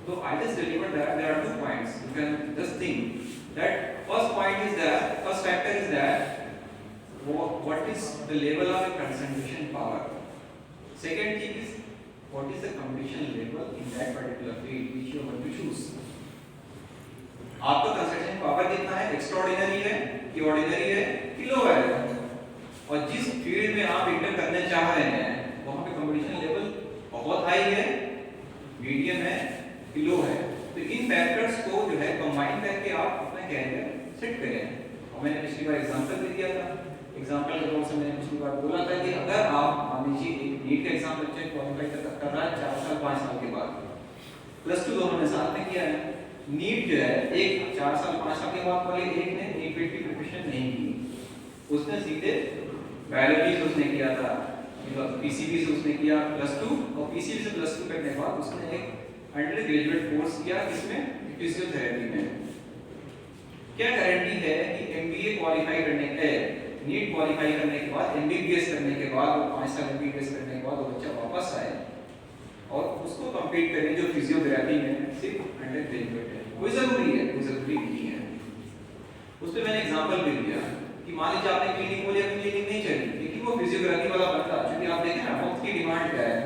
तो I just delivered that there are 2 points, you can just think that first point is that, first factor is that what is the level of your concentration power. Second thing is what is the competition level in that particular field which you want to choose. आपका concentration power कितना है, extraordinary है कि ordinary है कि लो है, और जिस फील्ड में आप इंटर करने चाह रहे हैं वहां पे कंपटीशन लेवल बहुत हाई है, मीडियम है कि लो है। तो इन फैक्टर्स को जो है कंबाइन करके आप अपना कैरियर सेट करें। और मैंने पिछली बार एग्जांपल भी दिया था, एग्जांपल के तौर से मैंने पिछली बार बोला था कि अगर आप मान लीजिए एक नीट का एग्जाम बच्चे क्वालीफाई कर रहा है 4 साल 5 साल के बाद, प्लस 2 दोनों ने साथ में किया है, नीट जो है एक 4 साल 5 साल के बाद वाले एक ने नीट की प्रिपरेशन नहीं की, उसने सीधे बायोलॉजी से उसने किया था, पीसीबी से उसने किया +2, और पीसीबी से +2 करने के बाद उसने एक अंडर ग्रेजुएट कोर्स किया इसमें फिजियोथेरेपी में। क्या गारंटी है कि एमबीए क्वालीफाई करने के नीट क्वालीफाई करने के बाद एमबीबीएस करने के बाद वो 5 साल एमबीबीएस करने के बाद वो बच्चा वापस आए और उसको कंप्लीट करे जो फिजियोथेरेपी में सिर्फ अंडर ग्रेजुएट है? कोई जरूरी है? कोई जरूरी नहीं है। उस पे मैंने एग्जांपल भी दिया कि मान लीजिए आपने क्लिनिक खोली, अपनी क्लिनिक नहीं चली, लेकिन वो फिजियोथेरेपी वाला बंदा, क्योंकि आप देखें ना वक्त की डिमांड क्या है,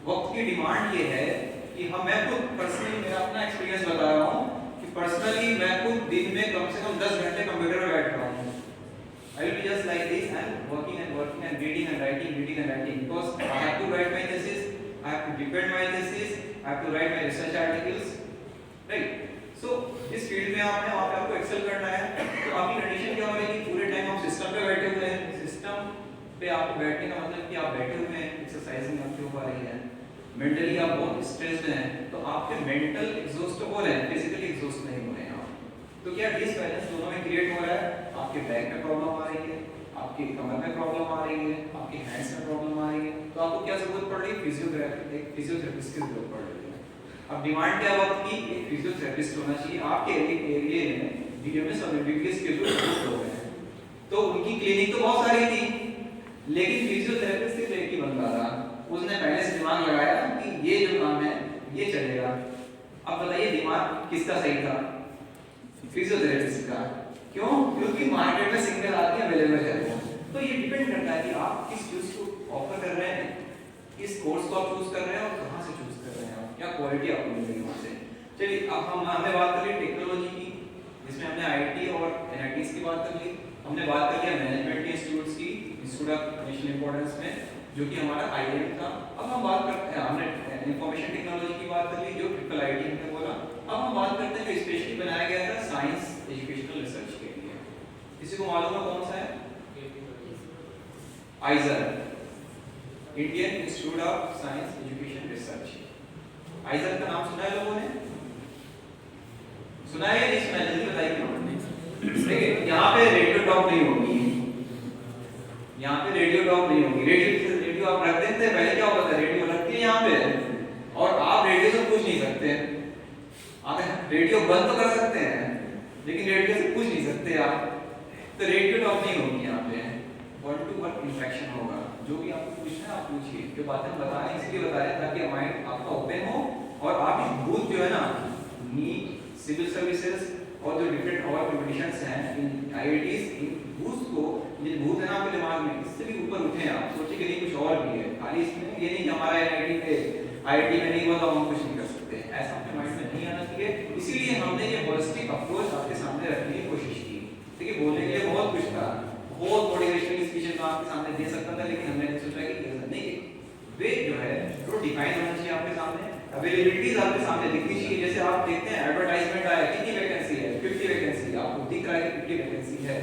वक्त की डिमांड ये है कि हम, मैं खुद पर्सनली मेरा अपना एक्सपीरियंस बता रहा हूँ कि पर्सनली मैं खुद दिन में कम से कम 10 घंटे कंप्यूटर पे बैठ रहा हूँ। I will be just like this and working and reading and writing because I have to write my thesis, I have to defend my thesis, I have to write my research articles, right? So इस field में आप हैं, वहाँ पे आपको Excel करना है, तो आपकी कंडीशन क्या हो रही है कि पूरे टाइम आप सिस्टम पे बैठे हुए हैं। सिस्टम पे आपको बैठने का मतलब कि आप बैठे हुए हैं, एक्सरसाइजिंग आपकी हो पा रही है, मेंटली आप बहुत स्ट्रेस्ड हैं, तो आपके मेंटल एग्जॉस्ट हो रहे हैं, फिजिकली एग्जॉस्ट नहीं हो रहे हैं आप। तो क्या डिसबैलेंस दोनों में क्रिएट हो रहा है, आपके बैक में प्रॉब्लम आ रही है, आपके कमर में प्रॉब्लम आ रही है, आपके हैंड्स में प्रॉब्लम आ रही है, तो आपको क्या जरूरत पड़ रही है? फिजियोथेरेपी, एक फिजियोथेरेपिस्ट की जरूरत पड़ रही है। अब डिमांड क्या वक्त की? एक फिजियोथेरेपिस्ट होना चाहिए आपके एरिया में, बीएमएस और एमबीबीएस के जो लोग हैं, तो उनकी क्लिनिक तो बहुत सारी थी, लेकिन फिजियोथेरेपिस्ट सिर्फ एक ही बंदा था। उसने पहले से दिमाग लगाया कि ये जो काम है ये चलेगा। अब बताइए दिमाग किसका सही था? फिजियोथेरेपिस्ट का। क्यों? क्योंकि मार्केट में सिंगल आदमी अवेलेबल है। तो ये डिपेंड करता है कि आप किस चीज को ऑफर कर रहे हैं, किस कोर्स को आप चूज कर रहे हैं और कहां से चूज कर रहे हैं, क्या क्वालिटी आपको मिल रही है वहां से। चलिए अब हमने बात कर ली टेक्नोलॉजी की, जिसमें हमने आईटी और एनआईटीज की बात कर ली, हमने बात कर लिया मैनेजमेंट के इंस्टीट्यूट्स की, इंस्टीट्यूट ऑफ नेशनल इंपॉर्टेंस में, जो कि हमारा आईआईएम था। अब हम बात करते हैं, हमने इंफॉर्मेशन टेक्नोलॉजी की बात कर ली जो ट्रिपल आईटी हमने बोला। अब हम बात करते हैं जो स्पेशली बनाया गया था साइंस एजुकेशनल रिसर्च के लिए। किसी को मालूम है कौन सा है? आइजर, Indian institute of science education research. आइजर का नाम सुना है लोगों ने? सुना है या नहीं सुना? जल्दी बताइए। देखिए यहाँ पे रेडियो टॉक नहीं होगी, यहाँ पे रेडियो टॉक नहीं होगी। रेडियो आप रख देते हैं, पहले क्या होता था, रेडियो रखती है यहाँ पे और आप रेडियो से पूछ नहीं सकते। आप रेडियो बंद तो कर सकते हैं लेकिन रेडियो से पूछ नहीं सकते आप। तो रेडियो टॉक नहीं होगी यहाँ पे, वन टू वन इंटरेक्शन होगा। जो भी आपको पूछना है आप पूछिए, जो बातें हम बता रहे हैं इसलिए बता रहे हैं ताकि माइंड आपका ओपन हो और आप इस भूत जो है ना, नीट, सिविल सर्विसेज और जो डिफरेंट और कॉम्पिटिशंस हैं इन आईआईटीज, इन भूत को, ये भूत है ना आपके दिमाग में, इससे भी ऊपर उठे आप। सोचिए कि नहीं कुछ और भी है, खाली इसमें ये नहीं कि हमारा आईआईटी में नहीं हुआ तो हम कुछ नहीं कर सकते, ऐसा अपने माइंड में नहीं आना चाहिए। इसीलिए हमने ये होलिस्टिक अप्रोच आपके सामने रखने की कोशिश की। देखिए बोलने के लिए बहुत कुछ था, बहुत मोटिवेशनल स्पीचेस मैं आपके सामने दे सकता था, लेकिन हमने सोचा कि नहीं, वे जो है वो डिफाइन होना चाहिए आपके सामने, अवेलेबिलिटीज आपके सामने दिखनी चाहिए। जैसे आप देखते हैं एडवर्टाइजमेंट आया, कितनी वैकेंसी है, 50 वैकेंसी, आपको दिख रहा है कि 50 वैकेंसी है,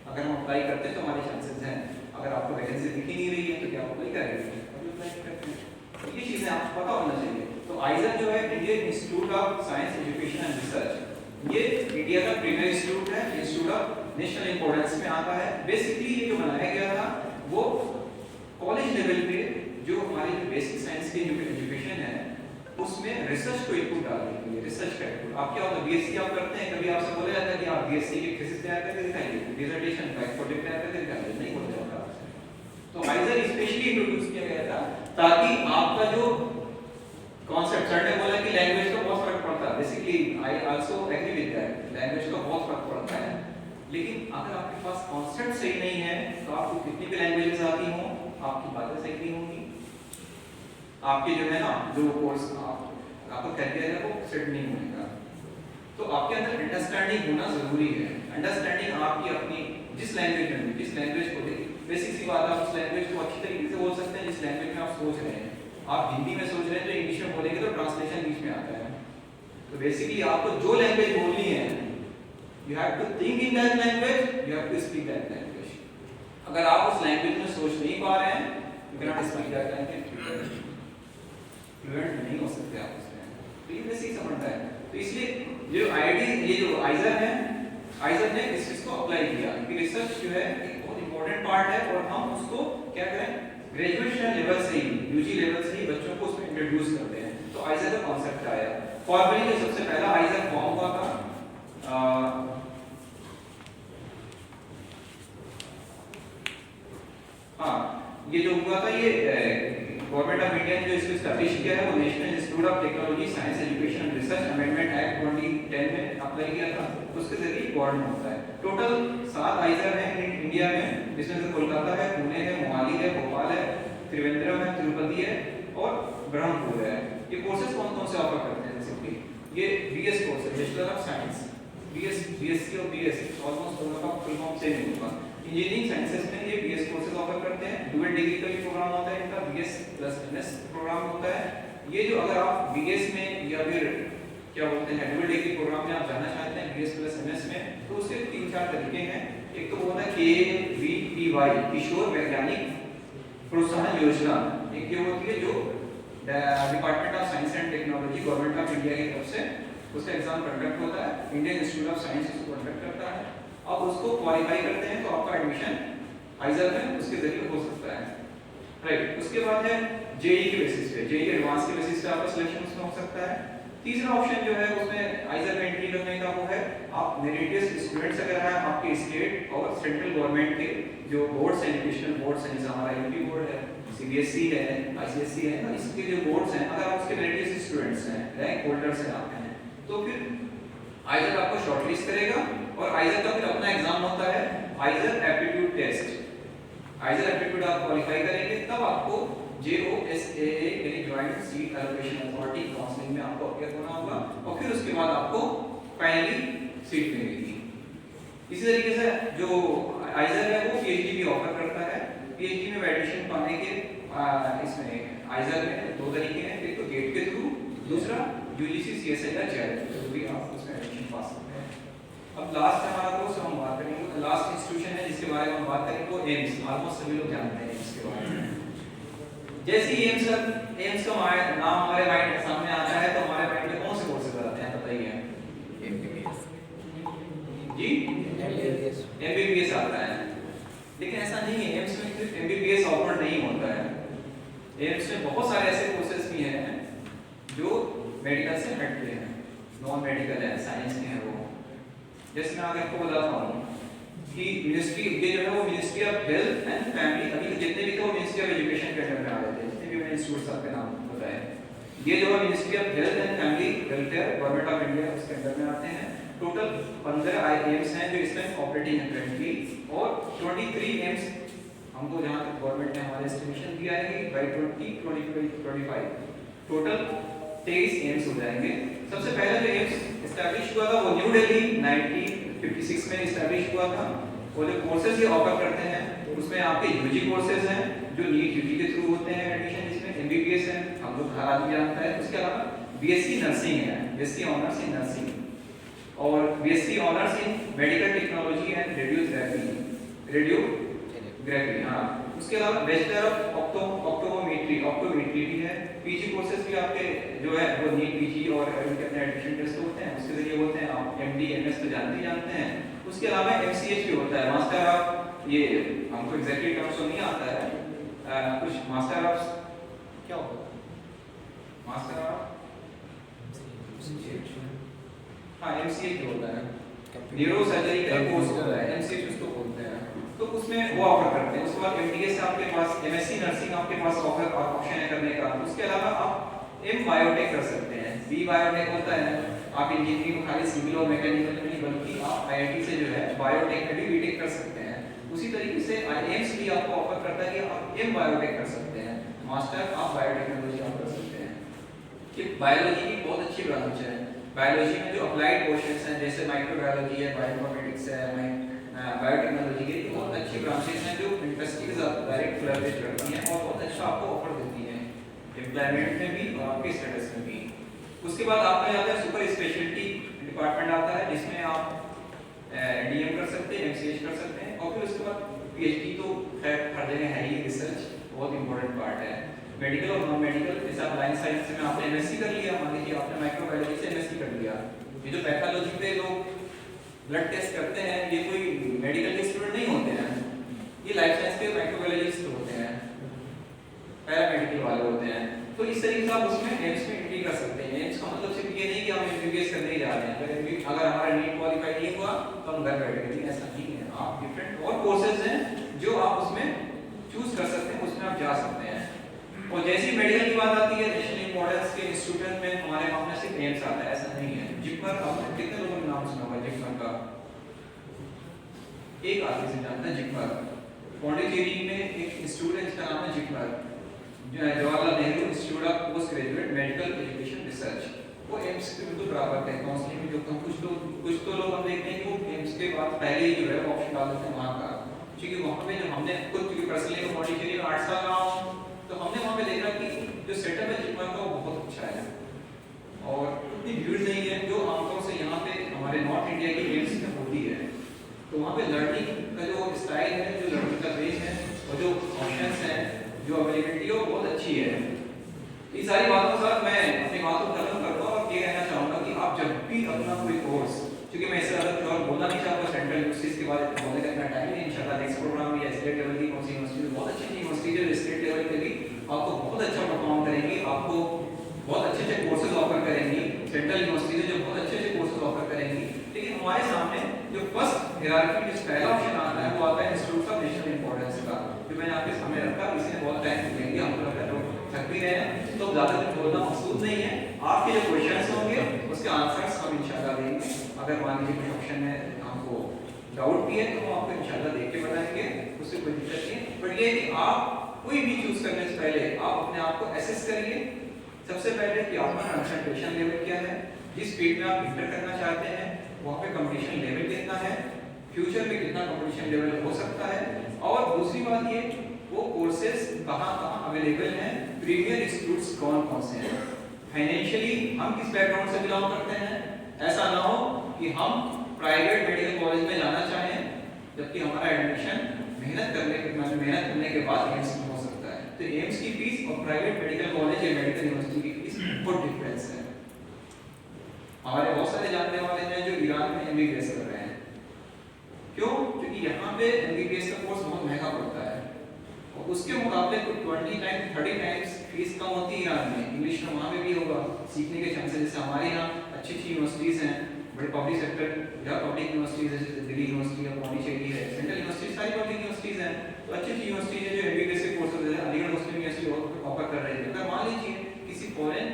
अगर हम अप्लाई करते हैं तो हमारे चांसेस हैं। अगर आपको वैकेंसी दिख ही नहीं रही है तो क्या आप अप्लाई करेंगे? अप्लाई करते हैं। तो ये चीजें आपको पता होना चाहिए। तो आइजर जो है Indian institute of science education and research, ये इंडिया का प्रीमियर इंस्टीट्यूट है, इंस्टीट्यूट ऑफ नेशनल इंपॉर्टेंस में आता है। बेसिकली ये जो बनाया गया था वो कॉलेज लेवल पे जो हमारी बेसिक साइंस की एजुकेशन है उसमें रिसर्च को इनपुट डालने के लिए, रिसर्च का इनपुट। आप क्या होता है बीएससी आप करते हैं, कभी आपसे बोला जाता है कि आप बीएससी की थीसिस तैयार करके दिखाइए, डिसर्टेशन प्रोजेक्ट तैयार करके दिखाइए, नहीं बोला जाता आपसे। तो आइजर स्पेशली इंट्रोड्यूस किया गया था ताकि आपका जो कॉन्सेप्ट, सर ने बोला कि लैंग्वेज का बहुत फर्क पड़ता है, basically I also agree with that, language का बहुत फर्क पड़ता है, लेकिन अगर आपके पास कॉन्सेप्ट सही नहीं है तो आपको कितनी भी लैंग्वेजेस आती हो, आपकी बातें सही नहीं होंगी, आपके जो है ना जो कोर्स आपका करियर है वो सेट नहीं होगा। तो आपके अंदर अंडरस्टैंडिंग होना जरूरी है। अंडरस्टैंडिंग आपकी अपनी जिस लैंग्वेज में, जिस लैंग्वेज को बेसिक सी बात है, आप उस लैंग्वेज को अच्छी तरीके से बोल सकते हैं जिस लैंग्वेज में आप सोच रहे हैं। आप हिंदी में सोच रहे हैं तो इंग्लिश में बोलेंगे तो ट्रांसलेशन बीच में आता है। तो बेसिकली आपको जो लैंग्वेज बोलनी है, you have to think in that language, you have to speak that language. अगर आप उस लैंग्वेज में सोच नहीं पा रहे हैं, you can not speak that language, fluent नहीं हो सकते आप उसमें। तो ये बेसिक समझता है। तो इसलिए जो आईडी, ये जो आइजर है, आइजर ने इस चीज को अप्लाई किया कि रिसर्च जो है एक बहुत इंपॉर्टेंट पार्ट है और हम उसको क्या करें, ग्रेजुएशन लेवल से ही, यूजी लेवल से ही बच्चों को उसमें इंट्रोड्यूस करते हैं। तो आइजर का कॉन्सेप्ट आया। फॉर्मली जो सबसे पहला आइजर फॉर्म हुआ था ये जो हुआ था, ये गवर्नमेंट ऑफ इंडिया ने जो इसको एस्टैब्लिश किया है वो national institute of technology science education research amendment act 2010 में अप्लाई किया था। उसके जरिए गवर्न होता है। टोटल 7 आइजर हैं इंडिया में, जिसमें से कोलकाता है, पुणे है, मोहाली है, भोपाल है, त्रिवेंद्रम है, तिरुपति है और ब्रह्मपुर है। ये कोर्सेज कौन कौन से ऑफर करते हैं? बेसिकली ये बीएस कोर्स है, बैचलर ऑफ साइंस, बीएससी और बीएस ऑलमोस्ट दोनों का फुल फॉर्म सेम होगा। इंजीनियरिंग साइंसेस में ये बीएस कोर्सेज ऑफर करते हैं। डुअल डिग्री का भी प्रोग्राम होता है इनका, बीएस प्लस एमएस प्रोग्राम होता है। ये जो अगर आप बीएस में या फिर क्या बोलते हैं डुअल डिग्री प्रोग्राम में आप जाना चाहते हैं बीएस प्लस एमएस में, तो उसके 3-4 तरीके हैं। एक तो वो होता है केवीपीवाई, किशोर वैज्ञानिक प्रोत्साहन योजना। एक ये होती है जो department of science and technology government of India की तरफ से उसका एग्जाम कंडक्ट होता है, इंडियन इंस्टीट्यूट ऑफ साइंस उसको कंडक्ट करता है। अब उसको क्वालिफाई करते हैं तो आपका एडमिशन आइजर में उसके जरिए हो सकता है, राइट। उसके बाद है जेईई के बेसिस पे, जेईई एडवांस के बेसिस पे आपका सिलेक्शन उसमें हो सकता है। तीसरा ऑप्शन जो है उसमें आइजर में एंट्री करने का वो है आप मेरिटियस स्टूडेंट्स अगर हैं आपके स्टेट और सेंट्रल गवर्नमेंट के जो बोर्ड्स हैं, एजुकेशनल बोर्ड्स हैं, जैसे हमारा यूपी बोर्ड है, सीबीएसई है, आईसीएसई है, इसके जो बोर्ड्स हैं अगर आप उसके मेरिटियस स्टूडेंट्स हैं, रैंक होल्डर्स हैं आप हैं, तो फिर आइजर आपको शॉर्टलिस्ट करेगा और आइजर का फिर अपना एग्जाम होता है IISER aptitude test. IISER aptitude आप क्वालिफाई करेंगे तब आपको JOSAA यानी joint seat allocation authority counselling में आपको अपियर होना होगा और फिर उसके बाद आपको फाइनली सीट मिलेगी। इसी तरीके से जो आइजर है वो पीएचडी भी ऑफर करता है। पीएचडी में एडमिशन पाने के इसमें आइजर में 2 तरीके हैं, एक तो गेट के थ्रू, दूसरा यूजीसी सीएसआई या जेआरएफ के थ्रू भी आप उसमें एडमिशन पा सकते हैं। अब लास्ट हमारा कोर्स हम बात करेंगे, लास्ट इंस्टीट्यूशन है जिसके बारे में हम बात करेंगे वो एम्स। ऑलमोस्ट सभी लोग जानते हैं एम्स के बारे में। जैसे ही एम्स का नाम हमारे माइंड सामने आता है तो हमारे माइंड में कौन से कोर्सेज आते हैं बताइए? एमबीबीएस जी, एमबीबीएस आता है। लेकिन ऐसा नहीं है, एम्स में सिर्फ एमबीबीएस ऑफर नहीं होता है। एम्स में बहुत सारे ऐसे कोर्सेज भी हैं जो मेडिकल से हटते हैं, नॉन मेडिकल है, साइंस के हैं वो। जैसे मैं आगे आपको बताता हूँ कि मिनिस्ट्री, ये जो है वो ministry of health and family, अभी जितने भी थे वो मिनिस्ट्री ऑफ एजुकेशन के अंडर में आ रहे थे, जितने भी मैंने इंस्टीट्यूट्स आपके नाम बताए। ये जो है ministry of health and family welfare government of India उसके अंडर में आते हैं। टोटल 15 आईएम्स हैं जो इसमें ऑपरेटिंग है करंटली, और 23 एम्स हमको जहाँ तक गवर्नमेंट ने हमारे एस्टिमेशन दिया है कि बाय 2025 टोटल 23 एम्स हो जाएंगे। सबसे पहला जो एम्स एस्टैब्लिश हुआ था वो न्यू दिल्ली 1956 में एस्टैब्लिश हुआ था। वो जो कोर्सेज ये ऑफर करते हैं उसमें आपके यूजी कोर्सेज हैं जो नीट यूजी के थ्रू होते हैं एडमिशन, जिसमें एमबीबीएस है, हम लोग हर आदमी जानता है। उसके अलावा बीएससी नर्सिंग है, बीएससी ऑनर्स इन नर्सिंग, और BSc honours in medical technology and radiography. हाँ, उसके अलावा बैचलर ऑफ ऑप्टोमेट्री भी है। पीजी कोर्सेज भी आपके जो है वो नीट पीजी और उनके अपने एडमिशन टेस्ट होते हैं, उसके जरिए होते हैं। आप एमडी एमएस तो जानते हैं। उसके अलावा एमसीएच भी होता है, मास्टर ऑफ, ये हमको एग्जैक्टली टर्म्स तो नहीं आता है, कुछ मास्टर ऑफ क्या होता है, मास्टर ऑफ हाँ एमसीएच होता है, न्यूरो सर्जरी का कोर्स होता है, एमसीएच उसको बोलते हैं। तो उसमें वो ऑफर करते हैं। उसके बाद एमडीएस से आपके पास एमएससी नर्सिंग आपके पास ऑप्शन है करने का। उसके अलावा आप एम बायोटेक कर सकते हैं। बी बायोटेक होता है, आप इंजीनियरिंग में खाली सिविल और मैकेनिकल नहीं बल्कि आप आईआईटी से जो है बायोटेक में भी बीटेक कर सकते हैं। उसी तरीके से एम्स भी आपको ऑफर करता है कि आप एम बायोटेक कर सकते हैं, मास्टर ऑफ बायोटेक्नोलॉजी आप कर सकते हैं। कि बायोलॉजी की बहुत अच्छी ब्रांच है। बायोलॉजी में जो अप्लाइड पोर्शंस हैं जैसे माइक्रोबायोलॉजी है, बायोइन्फॉर्मेटिक्स है, बायोटेक्नोलॉजी की बहुत अच्छी ब्रांचेस हैं जो इंडस्ट्री के साथ डायरेक्ट कोलैबोरेट करती हैं और बहुत अच्छा आपको ऑफर देती हैं एम्प्लॉयमेंट में भी और आपके स्टेटस में भी। उसके बाद आपका आता है सुपर स्पेशलिटी डिपार्टमेंट आता है, जिसमें आप डीएम कर सकते हैं, एमसीएच कर सकते हैं, और फिर उसके बाद पीएचडी तो खैर हर जगह है ही, रिसर्च बहुत इंपॉर्टेंट पार्ट है। मेडिकल और नॉन मेडिकल, जैसे आप लाइन साइंस में आपने एमएससी कर लिया, मान लीजिए आपने माइक्रोबायोलॉजी से एमएससी कर लिया, ये जो पैथोलॉजी पे लोग ब्लड टेस्ट करते हैं ये कोई मेडिकल के स्टूडेंट नहीं होते हैं, ये लाइफ साइंस के माइक्रोबायोलॉजिस्ट होते हैं, पैरामेडिकल वाले होते हैं। तो इस तरीके से आप उसमें एम्स में एंट्री कर सकते हैं। एम्स का मतलब सिर्फ ये नहीं कि हम एमबीबीएस करने ही जा रहे हैं, अगर हमारा नीट क्वालिफाई नहीं हुआ तो हम घर बैठे, लेकिन ऐसा नहीं है। आप डिफरेंट और कोर्सेज हैं जो आप उसमें चूज कर सकते हैं, उसमें आप जा सकते हैं। और जैसे ही मेडिकल की बात आती है, नेशनल इंपॉर्टेंस के इंस्टीट्यूट में हमारे वहां में सिर्फ एम्स आता है, ऐसा नहीं है। जिपमर, आपने कितने लोगों ने नाम सुना होगा जिपमर का? एक आदमी से जानता है जिपमर। पौंडीचेरी में एक इंस्टीट्यूट है जिसका नाम है JIPMER, Jawaharlal Nehru institute of post graduate medical education research. वो एम्स के बिल्कुल बराबर है। काउंसलिंग में जो हम कुछ तो लोग हम देखते हैं कि वो एम्स के बाद पहले ही जो है ऑप्शन डाल देते हैं वहां का, क्योंकि वहां पे जो हमने खुद क्योंकि पर्सनली पौंडीचेरी में 8 साल रहा हूं, तो हमने वहां पे देखा कि जो सेटअप है जिपमर का वो बहुत अच्छा है और उतनी भीड़ नहीं है जो आमतौर से यहाँ पे हमारे नॉर्थ इंडिया की एम्स में होती है। तो वहाँ पे लर्निंग का जो स्टाइल है, जो लर्निंग का बेस है और जो ऑप्शंस हैं, जो अवेलेबिलिटी है वो बहुत अच्छी है। इन सारी बातों के साथ मैं अपनी बातों को खत्म करता हूँ और ये कहना चाहूँगा कि आप जब भी अपना कोई कोर्स, क्योंकि मैं इससे ज़्यादा और बोलना नहीं चाहूँगा, सेंट्रल यूनिवर्सिटीज़ के बारे में बोलने का इतना टाइम नहीं। इंशाल्लाह नेक्स्ट प्रोग्राम में स्टेट लेवल की कौन सी यूनिवर्सिटी, बहुत अच्छी यूनिवर्सिटी है स्टेट लेवल पे भी आपको बहुत अच्छा परफॉर्म करेंगी, आपको बहुत अच्छे कोर्सेज ऑफर करेंगी। सेंट्रल यूनिवर्सिटी जो बहुत अच्छे कोर्सेज ऑफर करेंगी, लेकिन हमारे सामने जो फर्स्ट हियरार्की में पहला ऑप्शन आता है वो आता है इंस्टीट्यूट ऑफ नेशनल इंपॉर्टेंस का, जो मैंने आपके सामने रखा। इसमें बहुत टाइम लगेंगे, हम लोग थक भी रहे हैं, तो ज़्यादा कुछ बोलना मकसूद नहीं है। आपके जो क्वेश्चंस होंगे उसके आंसर्स हम इंशाल्लाह देंगे। अगर मान लीजिए कुछ ऑप्शन में हमको डाउट भी है तो हम आपको इंशाल्लाह देख के बताएंगे, उससे कोई दिक्कत नहीं है। बट ये कि आप कोई भी चूज करने से पहले आप अपने आप को एसेस करिए। सबसे पहले कि आपका कंसंट्रेशन लेवल क्या है, जिस फील्ड में आप इंटर करना चाहते हैं वहाँ पे कंपटीशन लेवल कितना है, फ्यूचर में कितना कंपटीशन लेवल हो सकता है, और दूसरी बात ये वो कोर्सेज कहाँ अवेलेबल हैं, प्रीमियर इंस्टीट्यूट्स कौन से हैं, फाइनेंशियली हम किस बैकग्राउंड से बिलोंग करते हैं। ऐसा ना हो कि हम प्राइवेट मेडिकल कॉलेज में जाना चाहें जबकि हमारा एडमिशन मेहनत करने के बाद एम्स में हो सकता है। तो एम्स की फीस और प्राइवेट मेडिकल कॉलेज या मेडिकल यूनिवर्सिटी की फीस बहुत डिफरेंस है। हमारे बहुत सारे जानने वाले हैं जो ईरान में एमबीबीएस कर रहे हैं। क्यों? क्योंकि यहाँ पे एमबीबीएस का कोर्स बहुत महंगा पड़ता है और उसके मुकाबले कुछ 20 टाइम्स 30 टाइम्स फीस कम होती है ईरान में। इंग्लिश में वहाँ पे भी होगा सीखने के चांसेस। जैसे हमारे यहाँ अच्छी यूनिवर्सिटीज़ हैं, बड़े पब्लिक सेक्टर या पब्लिक यूनिवर्सिटीज़ जैसे दिल्ली यूनिवर्सिटी या पौंडीचेरी है, सेंट्रल यूनिवर्सिटी, सारी पब्लिक यूनिवर्सिटीज़ हैं। तो अच्छी यूनिवर्सिटी है जो एमबीबीएस के कोर्सेज है, अलीगढ़ मुस्लिम यूनिवर्सिटी ऑफर कर रही है। अगर मान लीजिए किसी फॉरेन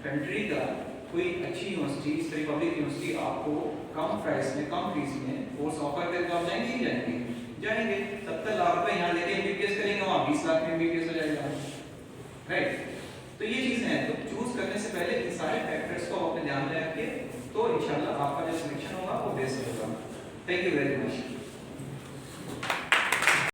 कंट्री का कोई अच्छी यूनिवर्सिटी, इस तरह पब्लिक यूनिवर्सिटी आपको कम प्राइस में कम फीस में कोर्स ऑफर करके तो आप जाएंगे ही जाएंगे। 70 लाख रुपए यहाँ लेके एमबीबीएस करेंगे, वहाँ 20 लाख में एमबीबीएस हो जाएगा, राइट। तो ये चीज़ें हैं। तो चूज करने से पहले इन सारे फैक्टर्स को अपने ध्यान में रखिए, तो इंशाल्लाह आपका जो सिलेक्शन होगा वो बेस्ट होगा। Thank you very much.